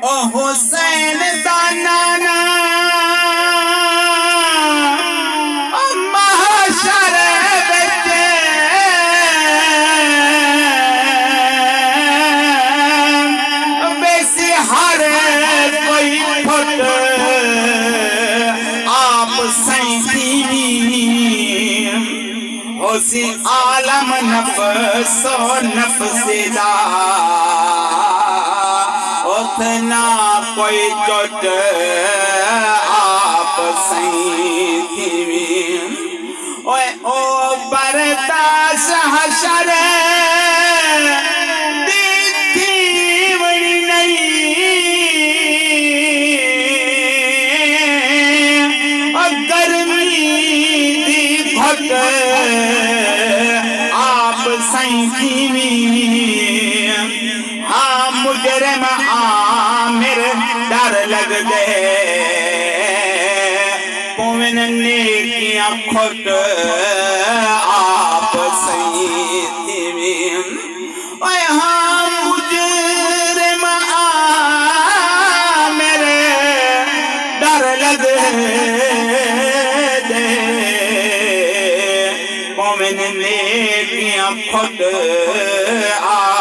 ओ हुसैन दा नाना महशर विच बेसी हर कोई फुट आप सैंती होसी आलम नफ्सो नफ्सिदा उतना कोई चोट आप सैंती ओए ओ बरदास हशर आप सैंती हाँ मुजरम आमिर डर लग गए पुवन नेकियां खुद आप सैंती ओए हाँ मुजरम आमिर डर लग मोमिन नेकियां खुद आ